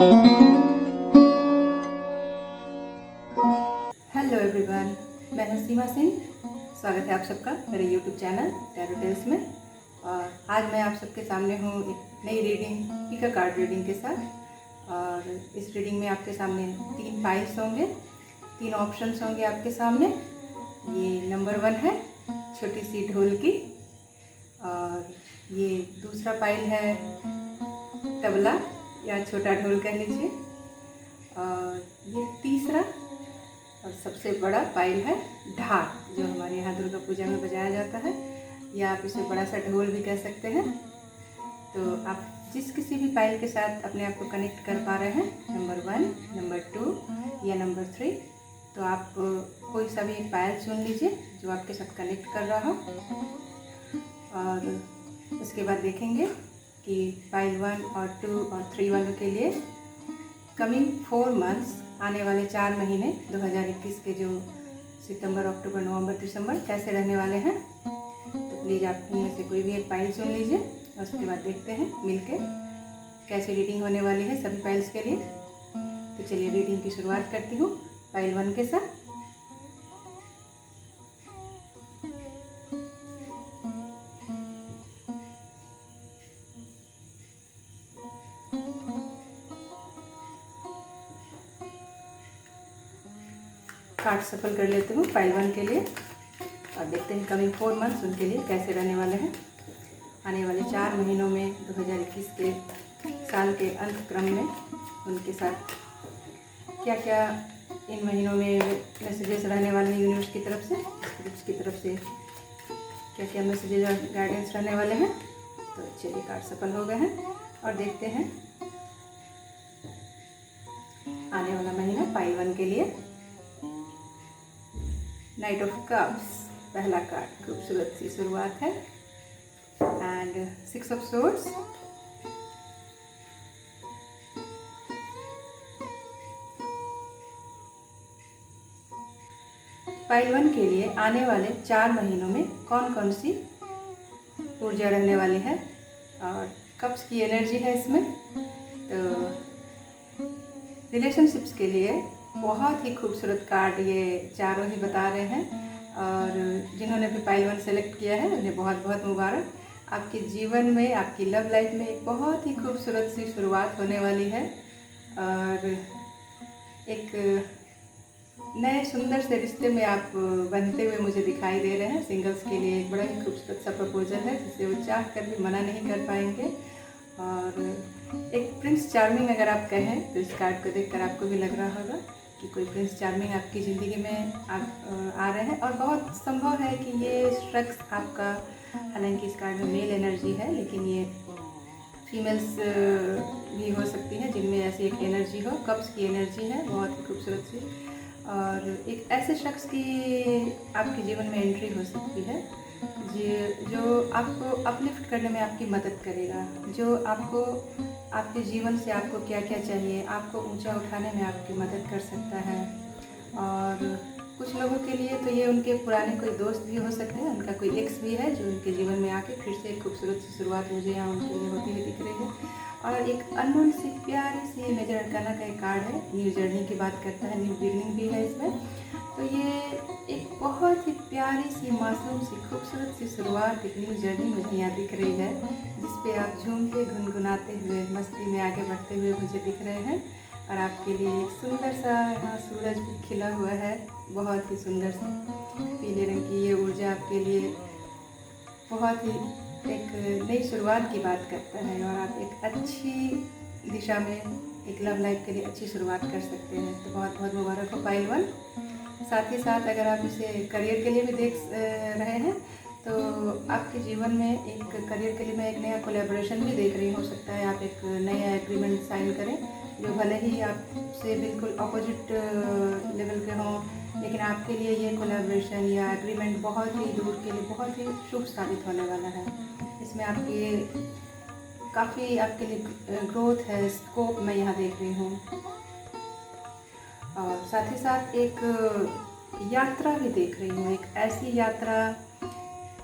Hello everyone, मैं हूं सीमा सिंह। स्वागत है आप सबका मेरे यूट्यूब चैनल टैरो टेल्स में। और आज मैं आप सबके सामने हूं एक नई रीडिंग, पिका कार्ड रीडिंग के साथ। और इस रीडिंग में आपके सामने 3 पाइल्स होंगे, 3 ऑप्शंस होंगे आपके सामने। ये नंबर 1 है छोटी सी ढोल की, और ये दूसरा पाइल है तबला या छोटा ढोल कह लीजिए, और ये तीसरा और सबसे बड़ा पाइल है ढाक, जो हमारे यहाँ दुर्गा पूजा में बजाया जाता है, या आप इसे बड़ा सा ढोल भी कह सकते हैं। तो आप जिस किसी भी पाइल के साथ अपने आप को कनेक्ट कर पा रहे हैं, नंबर 1, नंबर 2 या नंबर 3, तो आप कोई सा भी एक पाइल चुन लीजिए जो आपके साथ कनेक्ट कर रहा हो। और उसके बाद देखेंगे कि पाइल 1 और 2 और 3 वालों के लिए कमिंग 4 मंथ्स, आने वाले 4 महीने 2021 के, जो सितंबर, अक्टूबर, नवंबर, दिसंबर कैसे रहने वाले हैं। तो प्लीज़ आप इनमें से कोई भी एक पाइल चुन लीजिए और उसके बाद देखते हैं मिलके कैसे रीडिंग होने वाली है सभी पाइल्स के लिए। तो चलिए रीडिंग की शुरुआत करती हूँ पाइल 1 के साथ। कार्ड सफल कर लेती हूँ पाइल 1 के लिए और देखते हैं कमिंग 4 मंथ्स उनके लिए कैसे रहने वाले हैं। आने वाले 4 महीनों में 2021 के साल के अंत क्रम में उनके साथ क्या क्या इन महीनों में मैसेजेस रहने वाले हैं यूनिवर्स की तरफ से, स्पिरिट्स की तरफ से क्या क्या मैसेजेस और गाइडेंस रहने वाले हैं। तो चलिए कार्ड सफल हो गए हैं और देखते हैं आने वाला महीना पाइल 1 के लिए। नाइट ऑफ कप्स पहला कार्ड, खूबसूरत सी शुरुआत है। एंड 6 ऑफ सोर्ड्स, पाइल 1 के लिए आने वाले 4 महीनों में कौन कौन सी ऊर्जा रहने वाली है और कप्स की एनर्जी है इसमें। तो रिलेशनशिप्स के लिए बहुत ही खूबसूरत कार्ड ये चारों ही बता रहे हैं। और जिन्होंने भी पाइल 1 सेलेक्ट किया है उन्हें बहुत बहुत मुबारक। आपके जीवन में, आपकी लव लाइफ में एक बहुत ही खूबसूरत सी शुरुआत होने वाली है और एक नए सुंदर से रिश्ते में आप बनते हुए मुझे दिखाई दे रहे हैं। सिंगल्स के लिए एक बड़ा ही खूबसूरत सा प्रपोजल है जिसे वो चाह कर भी मना नहीं कर पाएंगे। और एक प्रिंस चार्मिंग अगर आप कहें तो इस कार्ड को देखकर आपको भी लग रहा होगा कि कोई प्रिंस चार्मिंग आपकी ज़िंदगी में आ रहे हैं। और बहुत संभव है कि ये शख्स आपका, हालांकि इस कार्ड में मेल एनर्जी है लेकिन ये फीमेल्स भी हो सकती हैं जिनमें ऐसी एक एनर्जी हो। कप्स की एनर्जी है बहुत ही खूबसूरत सी, और एक ऐसे शख्स की आपके जीवन में एंट्री हो सकती है जो आपको अपलिफ्ट करने में आपकी मदद करेगा, जो आपको आपके जीवन से आपको क्या क्या चाहिए, आपको ऊंचा उठाने में आपकी मदद कर सकता है। और कुछ लोगों के लिए तो ये उनके पुराने कोई दोस्त भी हो सकते हैं, उनका कोई एक्स भी है जो उनके जीवन में आके फिर से एक खूबसूरत सी शुरुआत मुझे यहाँ उनके लिए होती हुई दिख रही है। और एक अननोन सी प्यारी सी मेजर अरकाना का एक कार्ड है, न्यू जर्नी की बात करता है, न्यू बिगनिंग भी है इसमें। तो ये एक बहुत ही प्यारी सी, मासूम सी, खूबसूरत सी शुरुआत, एक न्यू जर्नी मुझे यहाँ दिख रही है जिस पे आप झूमते गुनगुनाते हुए मस्ती में आगे बढ़ते हुए मुझे दिख रहे हैं। और आपके लिए एक सुंदर सा यहाँ सूरज भी खिला हुआ है, बहुत ही सुंदर सा पीले रंग की ये ऊर्जा आपके लिए बहुत ही एक नई शुरुआत की बात करता है। और आप एक अच्छी दिशा में एक लव लाइफ के लिए अच्छी शुरुआत कर सकते हैं। तो बहुत बहुत मुबारक हो पाइल 1। साथ ही साथ अगर आप इसे करियर के लिए भी देख रहे हैं तो आपके जीवन में एक करियर के लिए मैं एक नया कोलैबोरेशन भी देख रही हूँ। हो सकता है आप एक नया एग्रीमेंट साइन करें जो भले ही आपसे बिल्कुल अपोजिट लेवल के हों, लेकिन आपके लिए ये कोलैबोरेशन या एग्रीमेंट बहुत ही दूर के लिए बहुत ही शुभ साबित होने वाला है। इसमें आपकी काफ़ी आपके लिए ग्रोथ है, स्कोप मैं यहाँ देख रही हूँ। और साथ ही साथ एक यात्रा भी देख रही हूँ, एक ऐसी यात्रा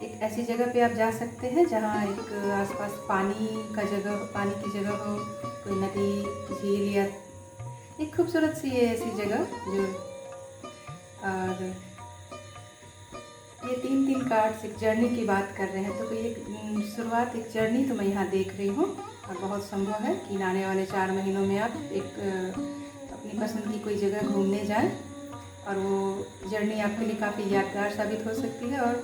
एक ऐसी जगह पे आप जा सकते हैं जहाँ एक आसपास पानी की जगह हो, कोई नदी, झील या एक खूबसूरत सी ये ऐसी जगह जो। और ये 3 कार्ड्स एक जर्नी की बात कर रहे हैं, तो एक शुरुआत एक जर्नी तो मैं यहाँ देख रही हूँ। और बहुत संभव है कि आने वाले 4 महीनों में आप एक अपनी पसंद की कोई जगह घूमने जाएं, और वो जर्नी आपके लिए काफ़ी यादगार साबित हो सकती है। और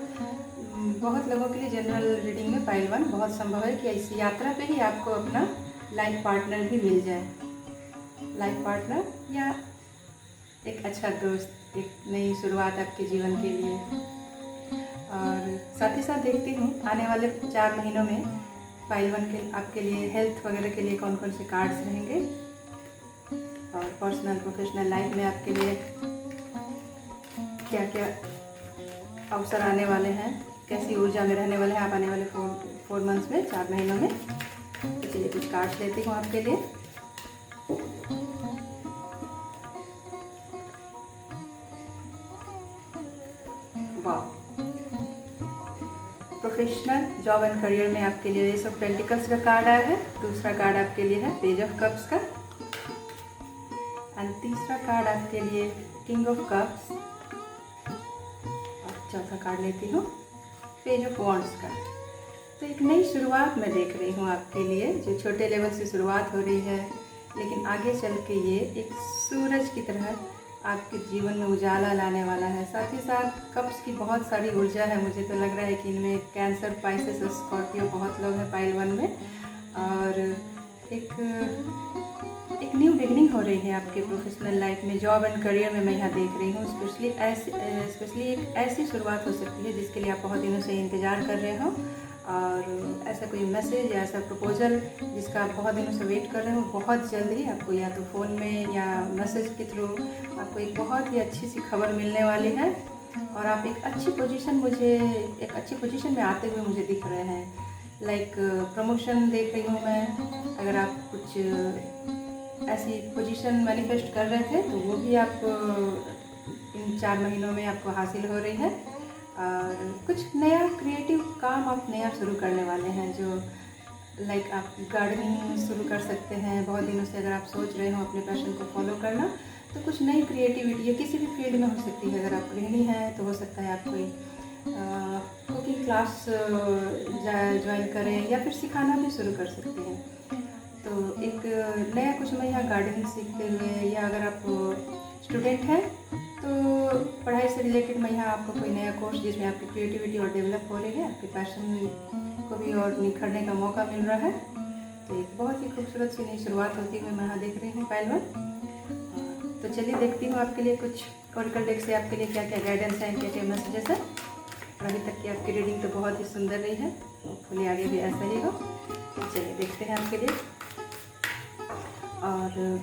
बहुत लोगों के लिए जनरल रीडिंग में पाइल 1 बहुत संभव है कि इस यात्रा पे ही आपको अपना लाइफ पार्टनर भी मिल जाए, लाइफ पार्टनर या एक अच्छा दोस्त, एक नई शुरुआत आपके जीवन के लिए। और साथ ही साथ देखती हूँ आने वाले 4 महीनों में पाइल 1 के आपके लिए हेल्थ वगैरह के लिए कौन कौन से कार्ड्स रहेंगे, और पर्सनल प्रोफेशनल लाइफ में आपके लिए क्या क्या अवसर आने वाले हैं, कैसी ऊर्जा में रहने वाले हैं आप आने वाले 4 मंथ्स में, 4 महीनों में। तो चलिए कुछ कार्ड्स लेती हूँ आपके लिए। वाह, प्रोफेशनल जॉब एंड करियर में आपके लिए एस ऑफ पेंटिकल्स का कार्ड आया है। दूसरा कार्ड आपके लिए है पेज ऑफ कप्स का, एंड तीसरा कार्ड आपके लिए किंग ऑफ कप्स, और चौथा कार्ड लेती हूँ पेज ऑफ वॉन्ड्स का। तो एक नई शुरुआत मैं देख रही हूँ आपके लिए, जो छोटे लेवल से शुरुआत हो रही है, लेकिन आगे चल के ये एक सूरज की तरह आपके जीवन में उजाला लाने वाला है। साथ ही साथ कप्स की बहुत सारी ऊर्जा है, मुझे तो लग रहा है कि इनमें कैंसर, पाइसेस और स्कॉर्पियो बहुत लोग हैं पाइल 1 में। और एक न्यू बिगनिंग हो रही है आपके प्रोफेशनल लाइफ में, जॉब एंड करियर में मैं यहाँ देख रही हूँ। स्पेशली एक ऐसी शुरुआत हो सकती है जिसके लिए आप बहुत दिनों से इंतज़ार कर रहे हो, और ऐसा कोई मैसेज या ऐसा प्रपोजल जिसका आप बहुत दिनों से वेट कर रहे हो, बहुत जल्द ही आपको या तो फ़ोन में या मैसेज के थ्रू आपको एक बहुत ही अच्छी सी खबर मिलने वाली है। और आप एक अच्छी पोजीशन में आते हुए मुझे दिख रहे हैं। लाइक प्रमोशन देख रही हूँ मैं। अगर आप कुछ ऐसी पोजीशन मैनिफेस्ट कर रहे थे तो वो भी आप इन 4 महीनों में आपको हासिल हो रही है। और कुछ नया क्रिएटिव काम आप नया शुरू करने वाले हैं, जो लाइक आप गार्डनिंग शुरू कर सकते हैं। बहुत दिनों से अगर आप सोच रहे हो अपने पैशन को फॉलो करना, तो कुछ नई क्रिएटिविटी या किसी भी फील्ड में हो सकती है। अगर आप गृहिणी हैं तो हो सकता है आप कोई कुकिंग क्लास ज्वाइन करें या फिर सिखाना भी शुरू कर सकते हैं। तो एक नया कुछ मैं यहाँ गार्डनिंग सीखते हुए, या अगर आप स्टूडेंट हैं तो पढ़ाई से रिलेटेड मैं यहाँ आपको कोई नया कोर्स जिसमें आपकी क्रिएटिविटी और डेवलप हो रही है, आपके पैशन को भी और निखरने का मौका मिल रहा है। तो एक बहुत ही खूबसूरत सी नई शुरुआत होती हुई मैं यहाँ देख रही हूँ पाइल 1। तो चलिए देखती हूँ आपके लिए कुछ ओरेकल डेक से आपके लिए क्या क्या गाइडेंस है, क्या क्या मैसेजेस है। और अभी तक की आपकी रीडिंग तो बहुत ही सुंदर रही है, होपफुली आगे भी ऐसा ही हो। तो चलिए देखते हैं आपके लिए। और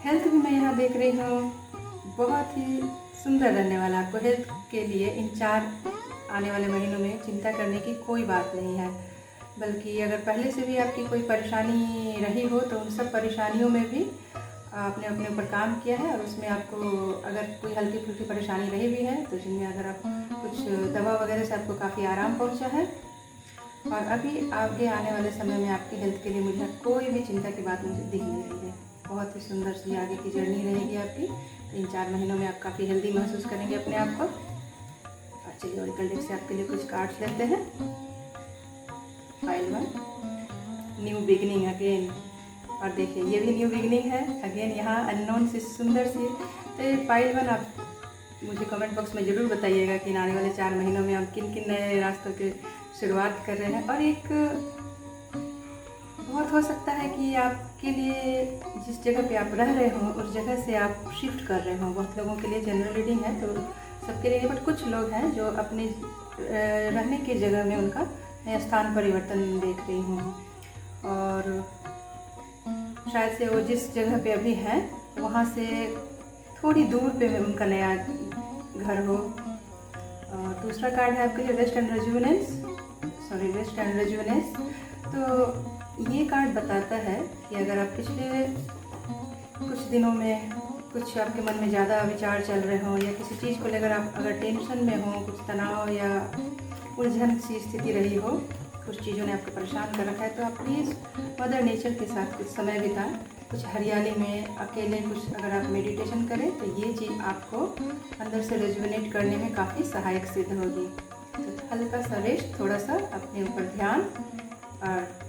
हेल्थ भी मैं यहाँ देख रही हूँ, बहुत ही सुंदर रहने वाला। आपको हेल्थ के लिए इन 4 आने वाले महीनों में चिंता करने की कोई बात नहीं है, बल्कि अगर पहले से भी आपकी कोई परेशानी रही हो तो उन सब परेशानियों में भी आपने अपने ऊपर काम किया है। और उसमें आपको अगर कोई हल्की फुल्की परेशानी रही भी है तो जिनमें अगर आप कुछ दवा वगैरह से आपको काफ़ी आराम पहुँचा है। और अभी आगे आने वाले समय में आपकी हेल्थ के लिए मुझे कोई भी चिंता की बात मुझे दिख नहीं रही है। बहुत ही सुंदर सी आगे की जर्नी रहेगी आपकी। तो इन 4 महीनों में आप काफ़ी हेल्दी महसूस करेंगे अपने आप को। और चलिए ओरेकल डेक से आपके लिए कुछ कार्ड्स लेते हैं। Pile 1, new beginning again. और देखिए ये भी न्यू बिगनिंग है अगेन, यहाँ अननोन सी सुंदर सी। तो पाइल 1 आप मुझे कमेंट बॉक्स में ज़रूर बताइएगा कि आने वाले 4 महीनों में आप किन किन नए रास्तों की शुरुआत कर रहे हैं। और एक बहुत हो सकता है कि आपके लिए जिस जगह पे आप रह रहे हो उस जगह से आप शिफ्ट कर रहे हो। बहुत लोगों के लिए जनरल रीडिंग है तो सबके लिए, बट कुछ लोग हैं जो अपने रहने की जगह में उनका नया स्थान परिवर्तन देख रही हूँ। और शायद से वो जिस जगह पे अभी हैं वहाँ से थोड़ी दूर पे उनका नया घर हो। और दूसरा कार्ड है आपके लिए रेस्ट एंड रेजुवेनेस। तो ये कार्ड बताता है कि अगर आप पिछले कुछ दिनों में कुछ आपके मन में ज़्यादा विचार चल रहे हों, या किसी चीज़ को लेकर आप अगर टेंशन में हो, कुछ तनाव या उलझन सी स्थिति रही हो, कुछ चीज़ों ने आपको परेशान कर रखा है, तो आप प्लीज़ मदर नेचर के साथ कुछ समय बिताएं, कुछ हरियाली में अकेले कुछ अगर आप मेडिटेशन करें तो ये चीज़ आपको अंदर से रेजुविनेट करने में काफ़ी सहायक सिद्ध होगी। तो हल्का सा रेस्ट, थोड़ा सा अपने ऊपर ध्यान और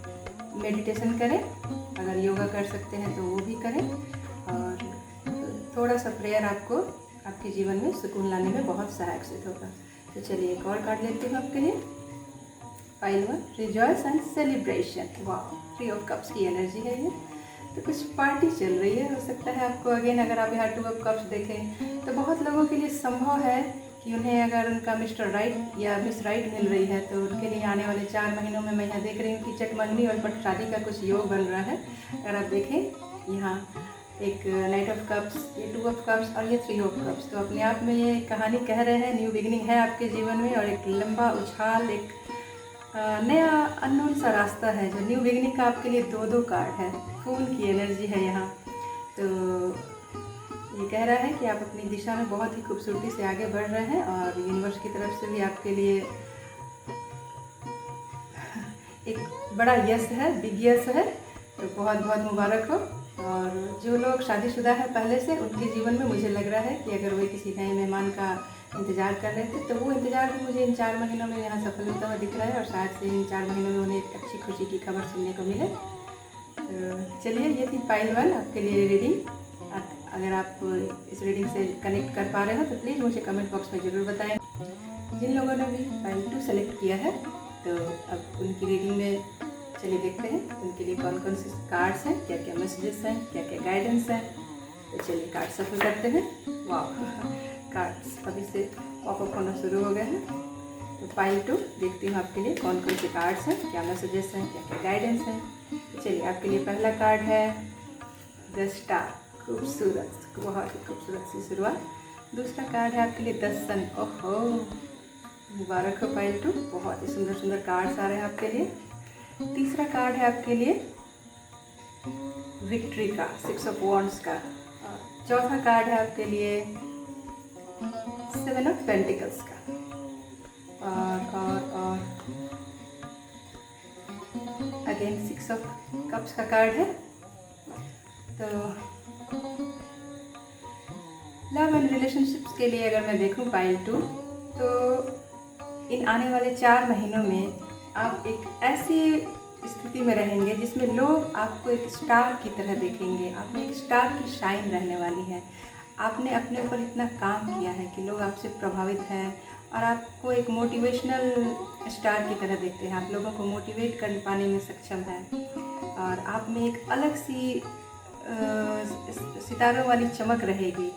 मेडिटेशन करें। अगर योगा कर सकते हैं तो वो भी करें, और थोड़ा सा प्रेयर आपको आपके जीवन में सुकून लाने में बहुत सहायक सिद्ध होगा। तो चलिए एक और कार्ड लेती हूँ आपके लिए। Pile 1, rejoice and celebration. वाह, 3 ऑफ कप्स की एनर्जी है ये। तो कुछ पार्टी चल रही है, हो सकता है आपको। अगेन अगर आप यहाँ 2 ऑफ कप्स देखें तो बहुत लोगों के लिए संभव है कि उन्हें अगर उनका मिस्टर राइट या मिस राइट मिल रही है तो उनके लिए आने वाले 4 महीनों में मैं यहाँ देख रही हूँ कि चकमंगनी और पट शादी का कुछ योग बन रहा है। अगर आप देखें यहाँ एक नाइट ऑफ कप्स, ये 2 ऑफ कप्स और ये 3 ऑफ कप्स, तो अपने आप में ये कहानी कह रहे हैं न्यू बिगिनिंग है आपके जीवन में, और एक लंबा उछाल, एक नया अननोन सा रास्ता है। जो न्यू बिगिनिंग का आपके लिए 2 कार्ड है, खून की एनर्जी है यहाँ। तो ये कह रहा है कि आप अपनी दिशा में बहुत ही खूबसूरती से आगे बढ़ रहे हैं, और यूनिवर्स की तरफ से भी आपके लिए एक बड़ा यस है, बिग यस है। तो बहुत बहुत मुबारक हो। और जो लोग शादीशुदा है पहले से, उनके जीवन में मुझे लग रहा है कि अगर वे किसी नए मेहमान का इंतज़ार कर रहे थे तो वो इंतज़ार भी मुझे इन 4 महीनों में यहाँ सफल होता हुआ दिख रहा है, और शायद से इन 4 महीनों में उन्हें एक अच्छी खुशी की खबर सुनने को मिले। तो चलिए, ये थी पाइल 1 आपके लिए रीडिंग। अगर आप इस रीडिंग से कनेक्ट कर पा रहे हो तो प्लीज़ मुझे कमेंट बॉक्स में ज़रूर बताएं। जिन लोगों ने भी पाइल 2 सेलेक्ट किया है तो अब उनकी रीडिंग में चलिए देखते हैं उनके लिए कौन कौन से कार्ड्स हैं, क्या क्या मैसेजेस हैं, क्या क्या गाइडेंस है। तो चलिए कार्ड सफल करते हैं। वाह, कार्ड्स अभी से पॉपअप होना शुरू हो गए हैं। तो पाइल 2 देखती हूँ आपके लिए कौन कौन से कार्ड्स हैं, क्या मैसेजेस हैं, क्या क्या गाइडेंस हैं। तो चलिए, आपके लिए पहला कार्ड है द स्टार, खूबसूरत, बहुत ही खूबसूरत सी शुरुआत। दूसरा कार्ड है आपके लिए द सन। ओहो, मुबारक हो पाइल 2, बहुत ही सुंदर सुंदर कार्ड्स आ रहे हैं आपके लिए। तीसरा कार्ड है आपके लिए विक्ट्री का, 6 ऑफ वॉन्ड्स का। चौथा कार्ड है आपके लिए 7 ऑफ पेंटिकल्स का। और अगेन 6 ऑफ कप्स का कार्ड है। तो लव एंड रिलेशनशिप्स के लिए अगर मैं देखूं पाइल 2, तो इन आने वाले 4 महीनों में आप एक ऐसी स्थिति में रहेंगे जिसमें लोग आपको एक स्टार की तरह देखेंगे। आप में एक स्टार की शाइन रहने वाली है। आपने अपने ऊपर इतना काम किया है कि लोग आपसे प्रभावित हैं और आपको एक मोटिवेशनल स्टार की तरह देखते हैं। आप लोगों को मोटिवेट कर पाने में सक्षम हैं, और आप में एक अलग सी सितारों वाली चमक रहेगी।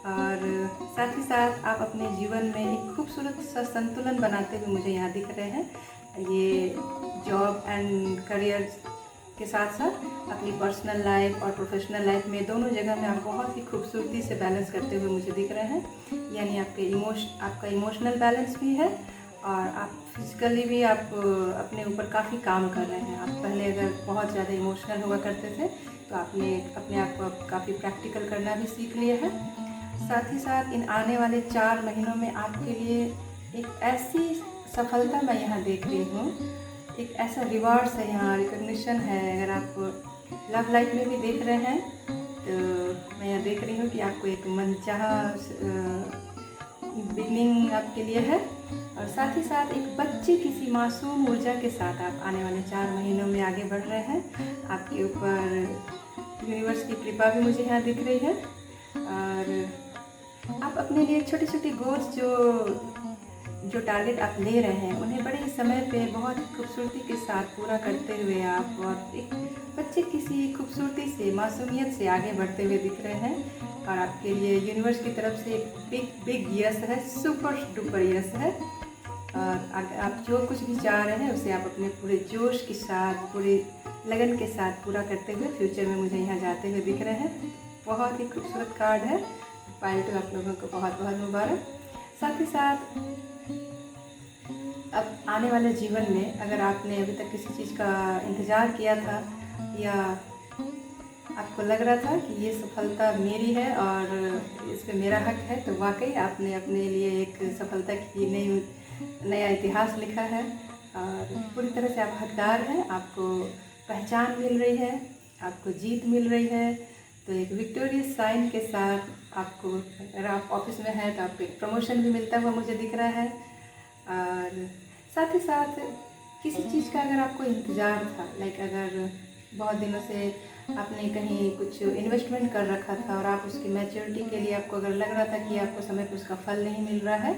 और साथ ही साथ आप अपने जीवन में एक खूबसूरत सा संतुलन बनाते हुए मुझे यहाँ दिख रहे हैं। ये जॉब एंड करियर के साथ साथ अपनी पर्सनल लाइफ और प्रोफेशनल लाइफ में दोनों जगह में आप बहुत ही खूबसूरती से बैलेंस करते हुए मुझे दिख रहे हैं। यानी आपका इमोशनल बैलेंस भी है, और आप फिजिकली भी आप अपने ऊपर काफ़ी काम कर रहे हैं। आप पहले अगर बहुत ज़्यादा इमोशनल हुआ करते थे तो आपने अपने आप को काफ़ी प्रैक्टिकल करना भी सीख लिया है। साथ ही साथ इन आने वाले 4 महीनों में आपके लिए एक ऐसी सफलता मैं यहाँ देख रही हूँ, एक ऐसा रिवार्ड्स है यहाँ, रिकग्निशन है। अगर आप लव लाइफ में भी देख रहे हैं तो मैं यहाँ देख रही हूँ कि आपको एक मनचाहा बिगनिंग आपके लिए है। और साथ ही साथ एक बच्चे की सी मासूम ऊर्जा के साथ आप आने वाले 4 महीनों में आगे बढ़ रहे हैं। आपके ऊपर यूनिवर्स की कृपा भी मुझे यहाँ दिख रही है, और आप अपने लिए छोटे छोटे गोल्स जो टारगेट आप ले रहे हैं उन्हें बड़े ही समय पे बहुत खूबसूरती के साथ पूरा करते हुए आप और एक बच्चे किसी खूबसूरती से, मासूमियत से आगे बढ़ते हुए दिख रहे हैं। और आपके लिए यूनिवर्स की तरफ से एक बिग यस है, सुपर डुपर यस है। और आप जो कुछ भी चाह रहे हैं उसे आप अपने पूरे जोश के साथ, पूरे लगन के साथ पूरा करते हुए फ्यूचर में मुझे यहाँ जाते हुए दिख रहे हैं। बहुत ही खूबसूरत कार्ड है। पाइल 2 आप लोगों को बहुत बहुत मुबारक। साथ ही साथ अब आने वाले जीवन में अगर आपने अभी तक किसी चीज़ का इंतज़ार किया था, या आपको लग रहा था कि ये सफलता मेरी है और इस पे मेरा हक है, तो वाकई आपने अपने लिए एक सफलता की नई नया इतिहास लिखा है और पूरी तरह से आप हकदार हैं। आपको पहचान मिल रही है, आपको जीत मिल रही है। तो एक विक्टोरियस साइन के साथ आपको, अगर आप ऑफिस में हैं तो आपको एक प्रमोशन भी मिलता हुआ मुझे दिख रहा है। और साथ ही साथ किसी चीज़ का अगर आपको इंतज़ार था, लाइक अगर बहुत दिनों से आपने कहीं कुछ इन्वेस्टमेंट कर रखा था और आप उसकी मैच्योरिटी के लिए आपको अगर लग रहा था कि आपको समय पर उसका फल नहीं मिल रहा है,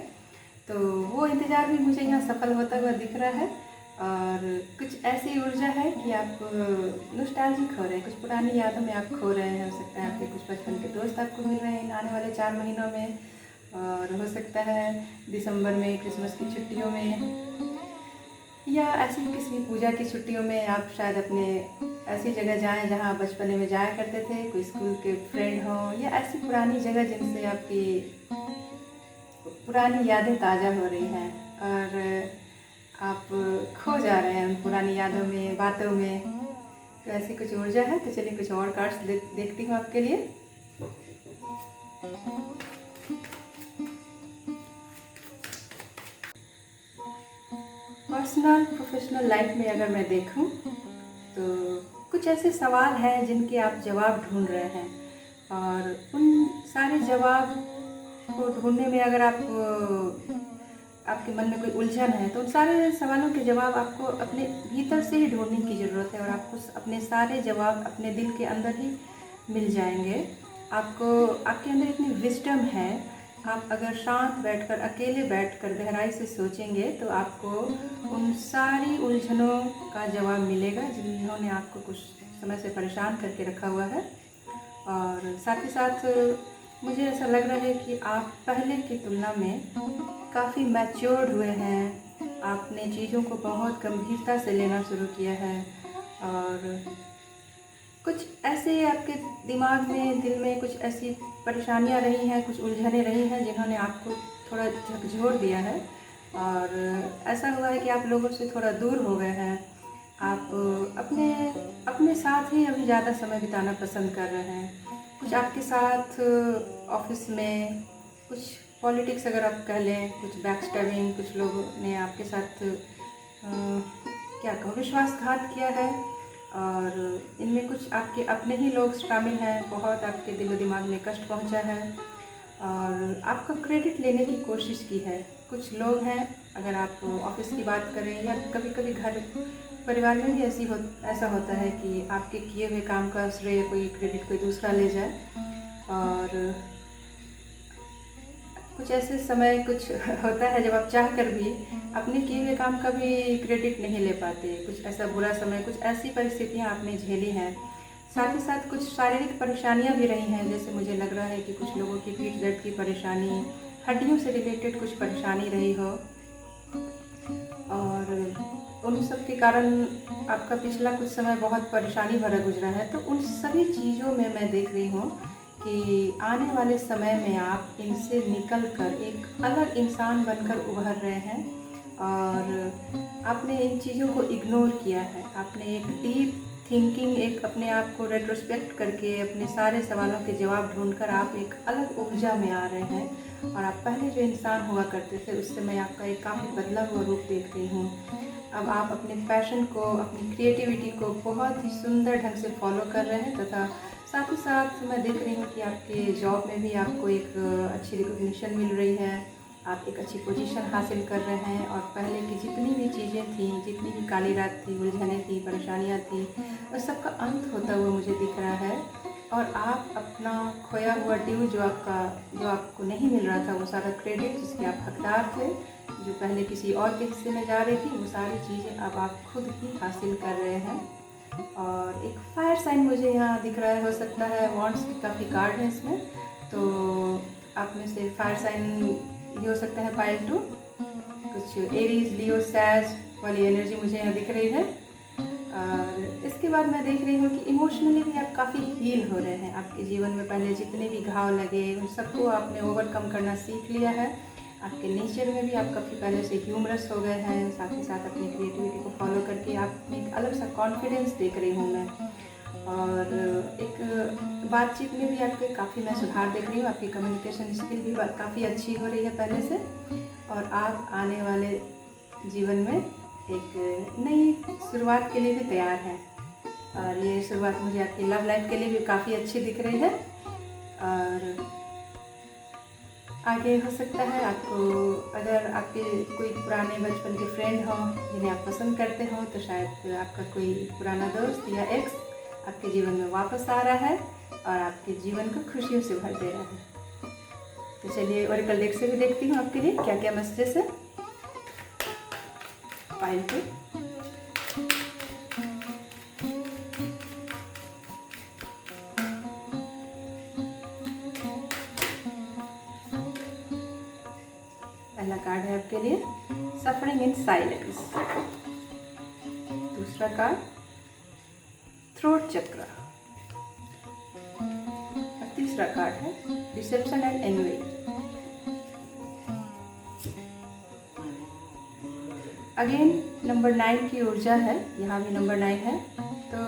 तो वो इंतज़ार भी मुझे यहाँ सफल होता हुआ दिख रहा है। और कुछ ऐसी ऊर्जा है कि आप नॉस्टैल्जिक हो रहे हैं, कुछ पुरानी यादों में आप खो रहे हैं। हो सकता है आपके कुछ बचपन के दोस्त आपको मिल रहे हैं इन आने वाले 4 महीनों में, और हो सकता है दिसंबर में क्रिसमस की छुट्टियों में, या ऐसी किसी पूजा की छुट्टियों में आप शायद अपने ऐसी जगह जाएं जहां बचपने में जाया करते थे, कोई स्कूल के फ्रेंड हों, या ऐसी पुरानी जगह जिनसे आपकी पुरानी यादें ताज़ा हो रही हैं और आप खो जा रहे हैं उन पुरानी यादों में, बातों में। तो ऐसी कुछ ऊर्जा है। तो चलिए कुछ और कार्ड्स देखती हूँ आपके लिए। पर्सनल प्रोफेशनल लाइफ में अगर मैं देखूं तो कुछ ऐसे सवाल हैं जिनके आप जवाब ढूंढ रहे हैं, और उन सारे जवाब को ढूंढने में अगर आपके मन में कोई उलझन है तो उन सारे सवालों के जवाब आपको अपने भीतर से ही ढूंढने की ज़रूरत है, और आपको अपने सारे जवाब अपने दिल के अंदर ही मिल जाएंगे। आपको, आपके अंदर इतनी विजडम है, आप अगर शांत बैठकर, अकेले बैठकर गहराई से सोचेंगे तो आपको उन सारी उलझनों का जवाब मिलेगा जिन्होंने आपको कुछ समय से परेशान करके रखा हुआ है। और साथ ही साथ मुझे ऐसा लग रहा है कि आप पहले की तुलना में काफ़ी मैच्योर्ड हुए हैं। आपने चीज़ों को बहुत गंभीरता से लेना शुरू किया है, और कुछ ऐसे आपके दिमाग में, दिल में कुछ ऐसी परेशानियां रही हैं, कुछ उलझनें रही हैं जिन्होंने आपको थोड़ा झकझोर दिया है, और ऐसा हुआ है कि आप लोगों से थोड़ा दूर हो गए हैं। आप अपने साथ ही अभी ज़्यादा समय बिताना पसंद कर रहे हैं। कुछ आपके साथ ऑफिस में कुछ पॉलिटिक्स अगर आप कह लें, कुछ बैकस्टैबिंग, कुछ लोगों ने आपके साथ क्या कहूँ, विश्वासघात किया है, और इनमें कुछ आपके अपने ही लोग शामिल हैं। बहुत आपके दिलो दिमाग में कष्ट पहुंचा है और आपका क्रेडिट लेने की कोशिश की है। कुछ लोग हैं, अगर आप ऑफिस की बात करें या कभी कभी घर परिवार में भी ऐसा होता है कि आपके किए हुए काम का श्रेय, कोई क्रेडिट कोई दूसरा ले जाए। और कुछ ऐसे समय कुछ होता है जब आप चाह कर भी अपने किए हुए काम का भी क्रेडिट नहीं ले पाते। कुछ ऐसा बुरा समय, कुछ ऐसी परिस्थितियां आपने झेली हैं। साथ ही साथ कुछ शारीरिक परेशानियां भी रही हैं, जैसे मुझे लग रहा है कि कुछ लोगों की पीठ दर्द की परेशानी, हड्डियों से रिलेटेड कुछ परेशानी रही हो, और उन सब के कारण आपका पिछला कुछ समय बहुत परेशानी भरा गुजरा है। तो उन सभी चीज़ों में मैं देख रही हूँ कि आने वाले समय में आप इनसे निकल कर एक अलग इंसान बनकर उभर रहे हैं, और आपने इन चीज़ों को इग्नोर किया है। आपने एक डीप थिंकिंग, एक अपने आप को रेट्रोस्पेक्ट करके अपने सारे सवालों के जवाब ढूंढकर आप एक अलग ऊर्जा में आ रहे हैं, और आप पहले जो इंसान हुआ करते थे उससे मैं आपका एक काफ़ी बदला हुआ रूप देख रही हूँ। अब आप अपने पैशन को, अपनी क्रिएटिविटी को बहुत ही सुंदर ढंग से फॉलो कर रहे हैं, तथा साथ ही साथ मैं देख रही हूँ कि आपके जॉब में भी आपको एक अच्छी रिकॉग्निशन मिल रही है, आप एक अच्छी पोजीशन हासिल कर रहे हैं, और पहले की जितनी भी चीज़ें थी, जितनी भी काली रात थी, उलझनें थी, परेशानियाँ थी, उस सब का अंत होता हुआ मुझे दिख रहा है। और आप अपना खोया हुआ ड्यू, जो आपको नहीं मिल रहा था, वो सारा क्रेडिट जिसके आप हकदार थे, जो पहले किसी और के हिस्से में जा रही थी, वो सारी चीज़ें अब आप खुद ही हासिल कर रहे हैं। और एक फायर साइन मुझे यहाँ दिख रहा है, हो सकता है वॉन्ड्स की काफ़ी कार्ड है इसमें, तो आप में से फायर साइन ये हो सकता है पाइल 2, कुछ एरीज, लियो, सैज वाली एनर्जी मुझे यहाँ दिख रही है। और इसके बाद मैं देख रही हूँ कि इमोशनली भी आप काफ़ी हील हो रहे हैं। आपके जीवन में पहले जितने भी घाव लगे उन सबको आपने ओवरकम करना सीख लिया है। आपके नेचर में भी आप काफ़ी पहले से ह्यूमरस हो गए हैं। साथ ही साथ अपनी क्रिएटिविटी को फॉलो करके आप में एक अलग सा कॉन्फिडेंस देख रही हूँ मैं। और एक बातचीत में भी आपके काफ़ी मैं सुधार देख रही हूँ। आपकी कम्युनिकेशन स्किल भी काफ़ी अच्छी हो रही है पहले से। और आप आने वाले जीवन में एक नई शुरुआत के लिए भी तैयार हैं। और ये शुरुआत मुझे आपकी लव लाइफ के लिए भी काफ़ी अच्छी दिख रही है। और आगे हो सकता है आपको, अगर आपके कोई पुराने बचपन के फ्रेंड हों जिन्हें आप पसंद करते हो, तो शायद आपका कोई पुराना दोस्त या एक्स आपके जीवन में वापस आ रहा है और आपके जीवन को खुशियों से भर दे रहा है। तो चलिए ओरेकल डेक से भी देखती हूँ आपके लिए क्या क्या मैसेजेस है। पाइल पे पहला कार्ड है आपके लिए सफरिंग इन साइलेंस। दूसरा कार्ड थ्रोट चक्र। और तीसरा कार्ड है deception and envy. Again number 9 की ऊर्जा है, यहाँ भी नंबर 9 है। तो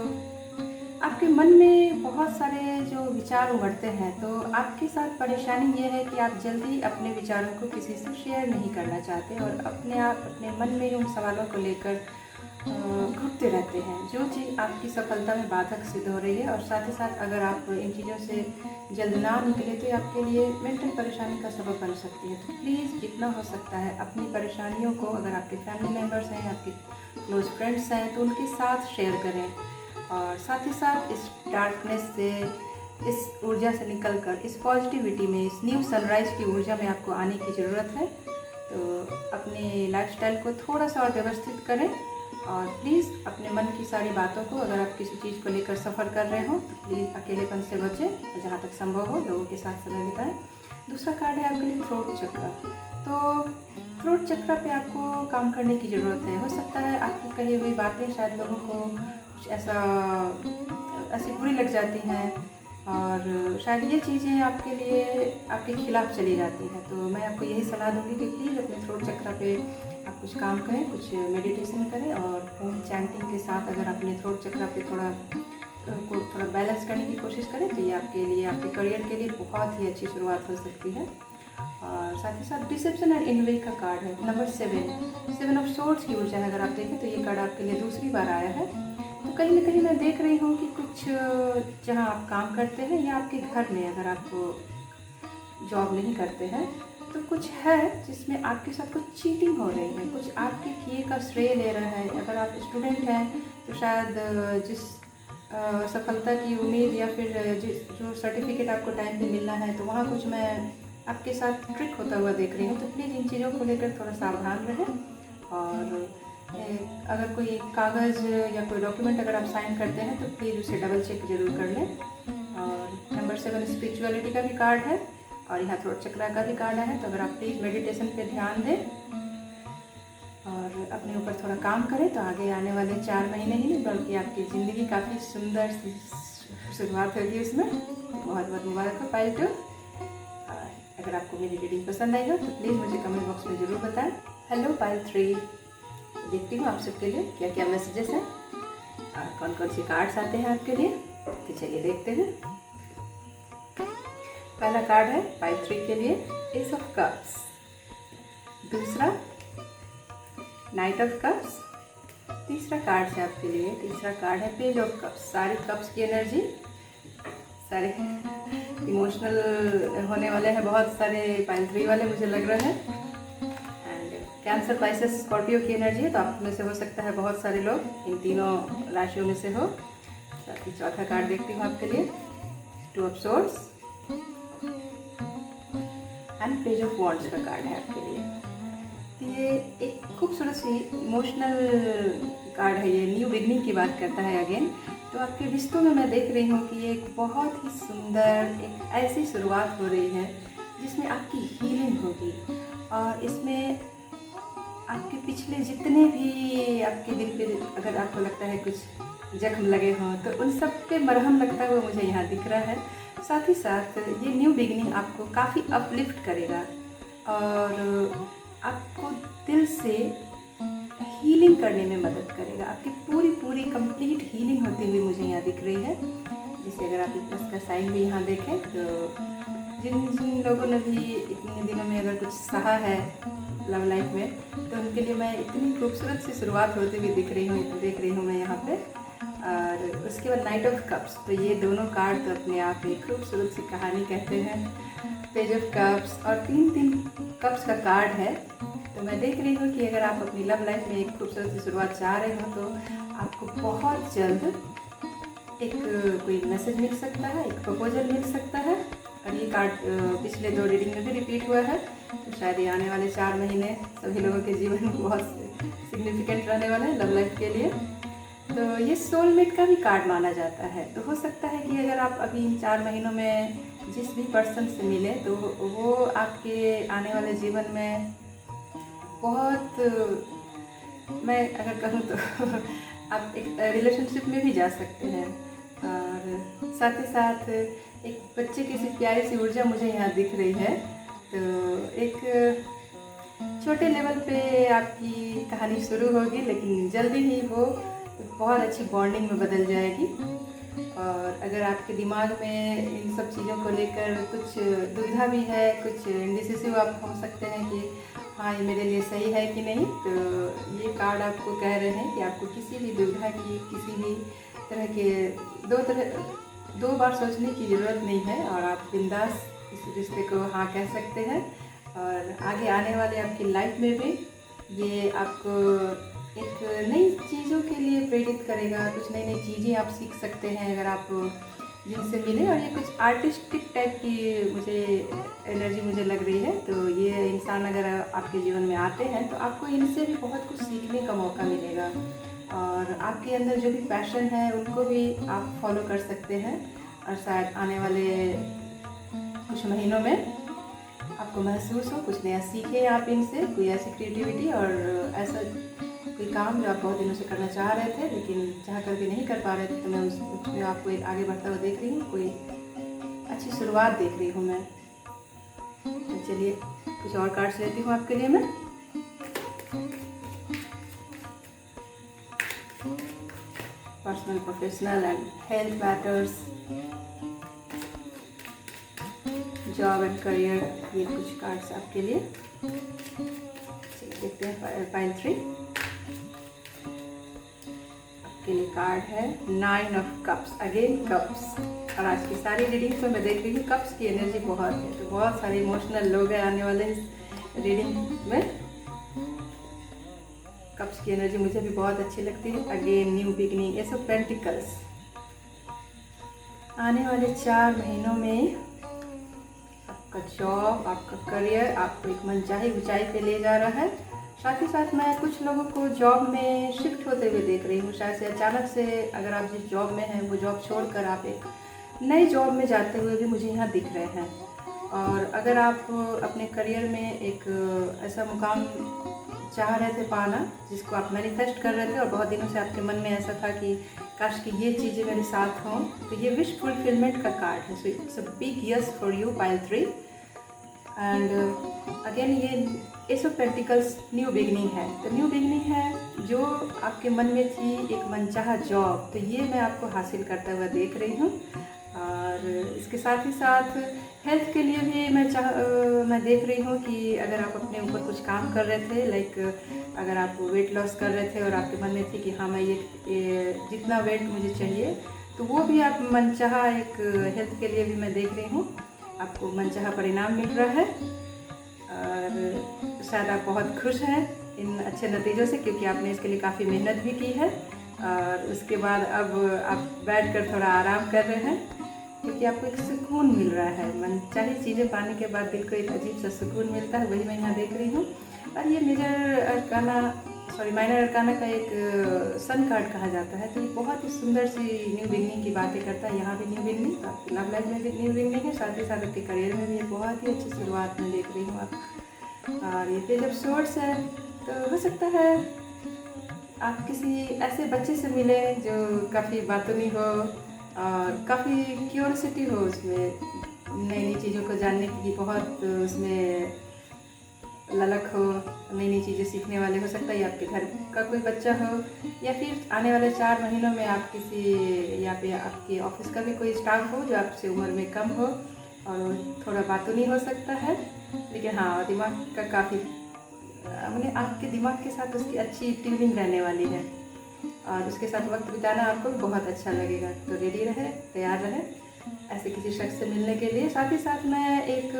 आपके मन में बहुत सारे जो विचार उमड़ते हैं, तो आपके साथ परेशानी ये है कि आप जल्दी अपने विचारों को किसी से शेयर नहीं करना चाहते और अपने मन में उन सवालों को लेकर घूमते रहते हैं, जो चीज़ आपकी सफलता में बाधक सिद्ध हो रही है। और साथ ही साथ अगर आप इन चीज़ों से जल्द ना निकले तो आपके लिए मेंटल परेशानी का सबब बन सकती है। तो प्लीज़ जितना हो सकता है अपनी परेशानियों को, अगर आपके फैमिली मेम्बर्स हैं, आपके क्लोज फ्रेंड्स हैं, तो उनके साथ शेयर करें। और साथ ही साथ इस डार्कनेस से, इस ऊर्जा से निकलकर इस पॉजिटिविटी में, इस न्यू सनराइज़ की ऊर्जा में आपको आने की ज़रूरत है। तो अपने लाइफस्टाइल को थोड़ा सा और व्यवस्थित करें और प्लीज़ अपने मन की सारी बातों को, अगर आप किसी चीज़ को लेकर सफ़र कर रहे हो तो प्लीज़ अकेलेपन से बचें और जहाँ तक संभव हो लोगों के साथ समय बिताएं। दूसरा कार्ड है आपके लिए थ्रोट चक्र। तो थ्रोट चक्र पे आपको काम करने की ज़रूरत है। हो सकता है आपकी कही हुई बातें शायद लोगों को कुछ ऐसी बुरी लग जाती हैं और शायद ये चीज़ें आपके लिए आपके खिलाफ चली जाती हैं। तो मैं आपको यही सलाह दूंगी कि प्लीज़ अपने थ्रोट चक्र पे आप कुछ काम करें, कुछ मेडिटेशन करें और ओम चैंटिंग के साथ अगर अपने थ्रोट चक्र पे थोड़ा बैलेंस करने की कोशिश करें तो ये आपके लिए, आपके करियर के लिए बहुत ही अच्छी शुरुआत हो सकती है। और साथ ही साथ डिसेप्शन एंड इनवे का कार्ड है नंबर 7 ऑफ सोर्ड्स की ऊर्जा है। अगर आप देखें तो ये कार्ड आपके लिए दूसरी बार आया है। तो कहीं ना कहीं मैं देख रही हूँ कि कुछ जहाँ आप काम करते हैं या आपके घर में, अगर आप जॉब नहीं करते हैं, तो कुछ है जिसमें आपके साथ कुछ चीटिंग हो रही है, कुछ आपके किए का श्रेय ले रहा है। अगर आप स्टूडेंट हैं तो शायद जिस सफलता की उम्मीद या फिर जो सर्टिफिकेट आपको टाइम पे मिलना है, तो वहाँ कुछ मैं आपके साथ ट्रिक होता हुआ देख रही हूँ। तो प्लीज़ इन चीज़ों को लेकर थोड़ा सावधान रहें। और अगर कोई कागज़ या कोई डॉक्यूमेंट अगर आप साइन करते हैं तो प्लीज़ उसे डबल चेक जरूर कर लें। और नंबर 7 स्पिरिचुअलिटी का भी कार्ड है और यहाँ थ्रोट चक्र का भी कार्ड है। तो अगर आप प्लीज़ मेडिटेशन पे ध्यान दें और अपने ऊपर थोड़ा काम करें तो आगे आने वाले 4 महीने ही नहीं बल्कि आपकी ज़िंदगी काफ़ी सुंदर सी शुरुआत होगी उसमें। बहुत बहुत मुबारक हो पाइल 2। अगर आपको मेरी रीडिंग पसंद आई हो तो प्लीज़ मुझे कमेंट बॉक्स में ज़रूर बताएं। हेलो पाइल 3, देखती हूँ आप सबके लिए क्या क्या मैसेजेस हैं और कौन कौन सी कार्ड्स आते हैं आपके लिए। तो चलिए देखते हैं। पहला कार्ड है पाइल 3 के लिए एस ऑफ कप्स। दूसरा नाइट ऑफ कप्स। तीसरा कार्ड है आपके लिए, तीसरा कार्ड है पेज ऑफ कप्स। सारे कप्स की एनर्जी, सारे इमोशनल होने वाले हैं बहुत सारे पाइल 3 वाले मुझे लग रहा है। एंड कैंसर, पाइसेस, स्कॉर्पियो की एनर्जी है। तो आप में से हो सकता है बहुत सारे लोग इन तीनों राशियों में से हो। चौथा कार्ड देखती हूँ आपके लिए, 2 of swords and page of wands का कार्ड है आपके लिए। तो ये एक खूबसूरत सी इमोशनल कार्ड है। ये न्यू बिगनिंग की बात करता है अगेन। तो आपके रिश्तों में मैं देख रही हूँ कि ये एक बहुत ही सुंदर एक ऐसी शुरुआत हो रही है जिसमें आपकी हीलिंग होगी। और इसमें आपके पिछले जितने भी आपके दिल पे अगर आपको लगता है कुछ जख्म लगे हों तो उन सब पे मरहम लगता हुआ मुझे यहाँ दिख रहा है। साथ ही साथ ये न्यू बिगनिंग आपको काफ़ी अपलिफ्ट करेगा और आपको दिल से हीलिंग करने में मदद करेगा। आपकी पूरी कंप्लीट हीलिंग होती हुई मुझे यहाँ दिख रही है। जैसे अगर आप प्लस का साइन भी यहाँ देखें तो जिन लोगों ने भी इतने दिनों में अगर कुछ सहा है लव लाइफ में, तो उनके लिए मैं इतनी खूबसूरत सी शुरुआत होती हुई देख रही हूँ मैं यहाँ पे। और उसके बाद नाइट ऑफ कप्स, तो ये दोनों कार्ड तो अपने आप में खूबसूरत सी कहानी कहते हैं। पेज ऑफ कप्स और 3 कप्स का कार्ड है। तो मैं देख रही हूँ कि अगर आप अपनी लव लाइफ में एक खूबसूरत सी शुरुआत चाह रहे हो तो आपको बहुत जल्द एक कोई मैसेज मिल सकता है, एक प्रपोजल मिल सकता है। और ये कार्ड पिछले 2 रीडिंग में भी रिपीट हुआ है, तो शायद ये आने वाले 4 महीने सभी लोगों के जीवन में बहुत सिग्निफिकेंट रहने वाला है लव लाइफ के लिए। तो ये सोलमेट का भी कार्ड माना जाता है। तो हो सकता है कि अगर आप अभी इन 4 महीनों में जिस भी पर्सन से मिले तो वो आपके आने वाले जीवन में बहुत, मैं अगर कहूँ तो आप एक रिलेशनशिप में भी जा सकते हैं। और साथ ही साथ एक बच्चे की सी प्यारी सी ऊर्जा मुझे यहाँ दिख रही है। तो एक छोटे लेवल पे आपकी कहानी शुरू होगी, लेकिन जल्दी ही वो बहुत अच्छी बॉन्डिंग में बदल जाएगी। और अगर आपके दिमाग में इन सब चीज़ों को लेकर कुछ दुविधा भी है, कुछ इंडिसिसिव आप हो सकते हैं कि हाँ ये मेरे लिए सही है कि नहीं, तो ये कार्ड आपको कह रहे हैं कि आपको किसी भी दुविधा की, किसी भी तरह के 2 बार सोचने की ज़रूरत नहीं है और आप बिंदास इस रिश्ते को हाँ कह सकते हैं। और आगे आने वाले आपकी लाइफ में भी ये आपको एक नई चीज़ों के लिए प्रेरित करेगा। कुछ नई चीज़ें आप सीख सकते हैं अगर आप जिनसे मिले। और ये कुछ आर्टिस्टिक टाइप की मुझे एनर्जी मुझे लग रही है। तो ये इंसान अगर आपके जीवन में आते हैं तो आपको इनसे भी बहुत कुछ सीखने का मौका मिलेगा। और आपके अंदर जो भी पैशन है उनको भी आप फॉलो कर सकते हैं। और शायद आने वाले कुछ महीनों में आपको महसूस हो कुछ नया सीखें आप इनसे, कोई ऐसी क्रिएटिविटी और ऐसा कोई काम जो आप बहुत दिनों से करना चाह रहे थे लेकिन चाह कर भी नहीं कर पा रहे थे। तो मैं उसमें आपको एक आगे बढ़ता हुआ देख रही हूँ, कोई अच्छी शुरुआत देख रही हूँ मैं। तो चलिए कुछ और कार्ड्स लेती हूँ आपके लिए मैं। Personal, professional and health matters, job and career, ये कुछ कार्ड्स आपके लिए। चलिए देखते हैं पाइल 3 के लिए कार्ड है 9 ऑफ कप्स, अगेन कप्स। और आज की सारी रीडिंग्स में मैं देख रही हूँ कप्स की एनर्जी बहुत है, तो बहुत सारे इमोशनल लोग हैं आने वाले इस रीडिंग में। कप्स की एनर्जी मुझे भी बहुत अच्छी लगती है। Again new beginning, S of pentacles. आने वाले 4 महीनों में आपका जॉब, आपका करियर आपको एक मनचाही ऊंचाई पे ले जा रहा है। साथ ही साथ मैं कुछ लोगों को जॉब में शिफ्ट होते हुए देख रही हूँ। शायद से अचानक से अगर आप जिस जॉब में हैं वो जॉब छोड़कर आप एक नई जॉब में जाते हुए भी मुझे यहाँ दिख रहे हैं। और अगर आप अपने करियर में एक ऐसा मुकाम चाह रहे थे पाना जिसको आप मैनिफेस्ट कर रहे थे और बहुत दिनों से आपके मन में ऐसा था कि काश कि ये चीज़ें मेरे साथ हों, तो ये विश फुलफिलमेंट का कार्ड है। So it's a big yes for you, pile 3। And again ये ace of pentacles new beginning है। तो न्यू बिगनिंग है जो आपके मन में थी एक मनचाहा जॉब, तो ये मैं आपको हासिल करता हुआ देख रही हूँ। और इसके साथ ही साथ हेल्थ के लिए भी मैं देख रही हूँ कि अगर आप अपने ऊपर कुछ काम कर रहे थे, लाइक अगर आप वेट लॉस कर रहे थे और आपके मन में थी कि हाँ मैं ये जितना वेट मुझे चाहिए, तो वो भी आप मनचाहा एक हेल्थ के लिए भी मैं देख रही हूँ आपको मनचाहा परिणाम मिल रहा है। और शायद आप बहुत खुश हैं इन अच्छे नतीजों से, क्योंकि आपने इसके लिए काफ़ी मेहनत भी की है। और उसके बाद अब आप बैठकर थोड़ा आराम कर रहे हैं, क्योंकि आपको एक सुकून मिल रहा है। मनचाही चीज़ें पाने के बाद दिल को एक अजीब सा सुकून मिलता है, वही मैं यहाँ देख रही हूँ। और ये माइनर अरकाना का एक सन कार्ड कहा जाता है। तो ये बहुत ही सुंदर सी न्यू बिगनिंग की बातें करता है। यहाँ भी न्यू बिगनिंग, आपकी लव लाइफ में भी न्यू बिगनिंग है, साथ ही साथ आपके करियर में भी ये बहुत ही अच्छी शुरुआत मैं देख रही हूँ आप। और ये पेज ऑफ सोर्ड्स है, तो हो सकता है आप किसी ऐसे बच्चे से मिले जो काफ़ी बातूनी हो और काफ़ी क्यूरियोसिटी हो, उसमें नई नई चीज़ों को जानने की बहुत उसमें ललक हो, नई नई चीज़ें सीखने वाले। हो सकता है ये आपके घर का कोई बच्चा हो, या फिर आने वाले 4 महीनों में आप किसी या फिर आपके ऑफिस का भी कोई स्टाफ हो जो आपसे उम्र में कम हो और थोड़ा बातूनी हो सकता है, लेकिन हाँ दिमाग का काफ़ी मैंने आपके दिमाग के साथ उसकी अच्छी ट्यूनिंग रहने वाली है और उसके साथ वक्त बिताना आपको भी बहुत अच्छा लगेगा। तो रेडी रहे, तैयार रहे ऐसे किसी शख्स से मिलने के लिए। साथ ही साथ मैं एक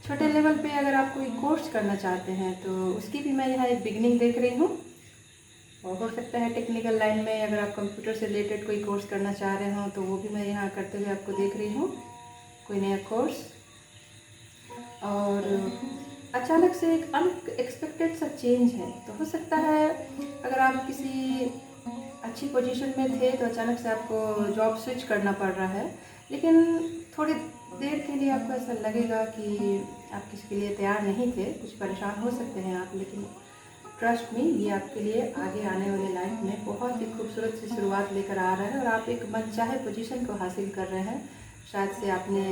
छोटे लेवल पे अगर आप कोई कोर्स करना चाहते हैं तो उसकी भी मैं यहाँ एक बिगनिंग देख रही हूँ। और हो सकता है टेक्निकल लाइन में अगर आप कंप्यूटर से रिलेटेड कोई कोर्स करना चाह रहे हो तो वो भी मैं यहाँ करते हुए आपको देख रही हूँ, कोई नया कोर्स। और अचानक से एक अनएक्सपेक्टेड सा चेंज है, तो हो सकता है अगर आप किसी अच्छी पोजीशन में थे तो अचानक से आपको जॉब स्विच करना पड़ रहा है, लेकिन थोड़ी देर के लिए आपको ऐसा लगेगा कि आप किसी के लिए तैयार नहीं थे, कुछ परेशान हो सकते हैं आप, लेकिन ट्रस्ट मी, ये आपके लिए आगे आने वाली लाइफ में बहुत ही खूबसूरत सी शुरुआत लेकर आ रहा है और आप एक मनचाहे पोजीशन को हासिल कर रहे हैं। शायद से आपने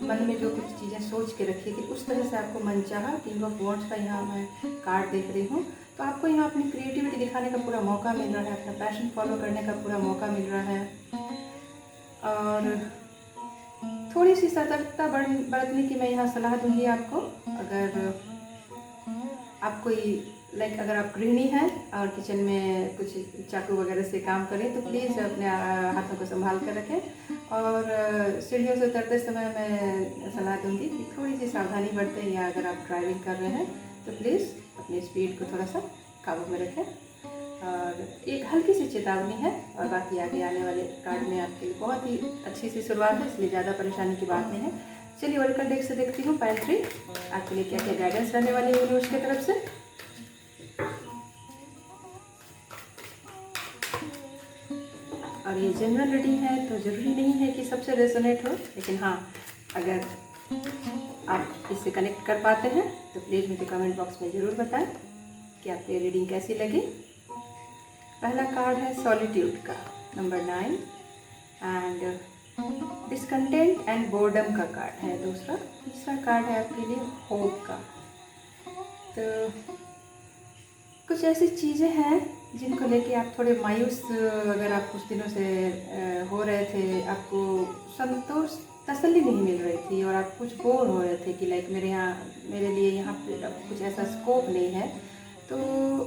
मन में जो कुछ चीज़ें सोच के रखी थी उस तरह से आपको मनचाहा किंग ऑफ वॉन्ड्स का यहाँ मैं कार्ड देख रही हूँ। तो आपको यहाँ अपनी क्रिएटिविटी दिखाने का पूरा मौका मिल रहा है, अपना पैशन फॉलो करने का पूरा मौका मिल रहा है। और थोड़ी सी सतर्कता बरतने की मैं यहाँ सलाह दूंगी आपको। अगर आप कोई अगर आप गृहिणी हैं और किचन में कुछ चाकू वगैरह से काम करें तो प्लीज़ अपने हाथों को संभाल कर रखें। और सीढ़ियों से उतरते समय मैं सलाह दूंगी कि थोड़ी सी सावधानी बरतें, या अगर आप ड्राइविंग कर रहे हैं तो प्लीज़ अपनी स्पीड को थोड़ा सा काबू में रखें। और एक हल्की सी चेतावनी है और बाकी आगे आने वाले कार्ड में आपके लिए बहुत ही अच्छी सी शुरुआत है, इसलिए ज़्यादा परेशानी की बात नहीं है। चलिए ओरेकल डेक से देखती हूँ पाइल 3 आपके लिए क्या क्या गाइडेंस रहने वाली है यूनिवर्स की तरफ से। और ये जनरल रीडिंग है तो ज़रूरी नहीं है कि सबसे रेजोनेट हो, लेकिन हाँ, अगर आप इससे कनेक्ट कर पाते हैं तो प्लीज़ मुझे कमेंट बॉक्स में ज़रूर बताएं कि आपको ये रीडिंग कैसी लगी। पहला कार्ड है सॉलिट्यूड का, number 9, and discontent and boredom का कार्ड है दूसरा। तीसरा कार्ड है आपके लिए होप का। तो कुछ ऐसी चीज़ें हैं जिनको लेके आप थोड़े मायूस अगर आप कुछ दिनों से हो रहे थे, आपको संतोष तसल्ली नहीं मिल रही थी और आप कुछ बोर हो रहे थे कि मेरे लिए यहाँ पे कुछ ऐसा स्कोप नहीं है, तो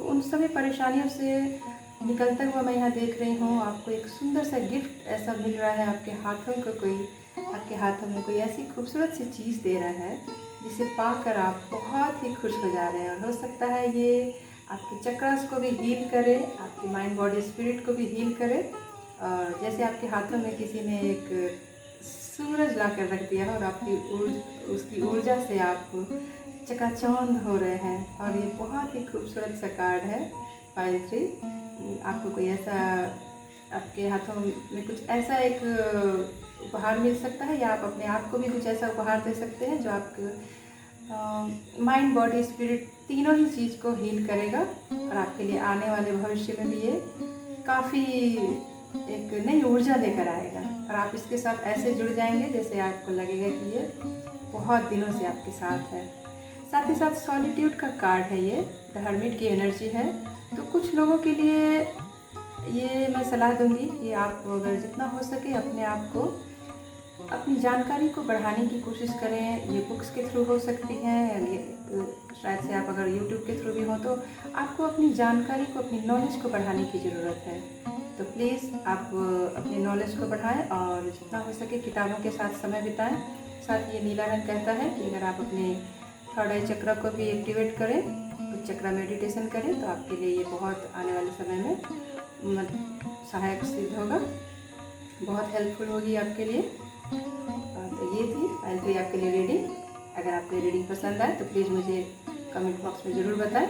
उन सभी परेशानियों से निकलता हुआ मैं यहाँ देख रही हूँ आपको एक सुंदर सा गिफ्ट ऐसा मिल रहा है। आपके हाथों में कोई ऐसी खूबसूरत सी चीज़ दे रहा है जिसे पाकर आप बहुत ही खुश हो जा रहे हैं। और हो सकता है ये आपके चक्रास को भी हील करे, आपके माइंड बॉडी स्पिरिट को भी हील करे। और जैसे आपके हाथों में किसी ने एक सूरज ला कर रख दिया और उसकी ऊर्जा से आप चकाचौंध हो रहे हैं। और ये बहुत ही खूबसूरत सा कार्ड है पाइल 3। आपको कोई ऐसा आपके हाथों में कुछ ऐसा एक उपहार मिल सकता है, या आप अपने आप को भी कुछ ऐसा उपहार दे सकते हैं जो आपके माइंड बॉडी स्पिरिट तीनों ही चीज़ को हील करेगा और आपके लिए आने वाले भविष्य में भी ये काफ़ी एक नई ऊर्जा लेकर आएगा। और आप इसके साथ ऐसे जुड़ जाएंगे जैसे आपको लगेगा कि ये बहुत दिनों से आपके साथ है। साथ ही साथ सॉलिट्यूड का कार्ड है, ये द हर्मिट की एनर्जी है। तो कुछ लोगों के लिए ये मैं सलाह दूंगी कि आप अगर जितना हो सके अपने आप को, अपनी जानकारी को बढ़ाने की कोशिश करें। ये बुक्स के थ्रू हो सकती हैं, शायद से आप अगर यूट्यूब के थ्रू भी हो, तो आपको अपनी जानकारी को, अपनी नॉलेज को बढ़ाने की ज़रूरत है। तो प्लीज़ आप अपनी नॉलेज को बढ़ाएं और जितना हो सके किताबों के साथ समय बिताएं। साथ ये नीला रंग कहता है कि अगर आप अपने थर्ड आई चक्र को भी एक्टिवेट करें, उस चक्र मेडिटेशन करें, तो आपके लिए ये बहुत आने वाले समय में सहायक सिद्ध होगा, बहुत हेल्पफुल होगी आपके लिए। तो ये थी पाइल 3 आपके लिए रीडिंग। अगर आपको ये रीडिंग पसंद आए तो प्लीज़ मुझे कमेंट बॉक्स में ज़रूर बताएं।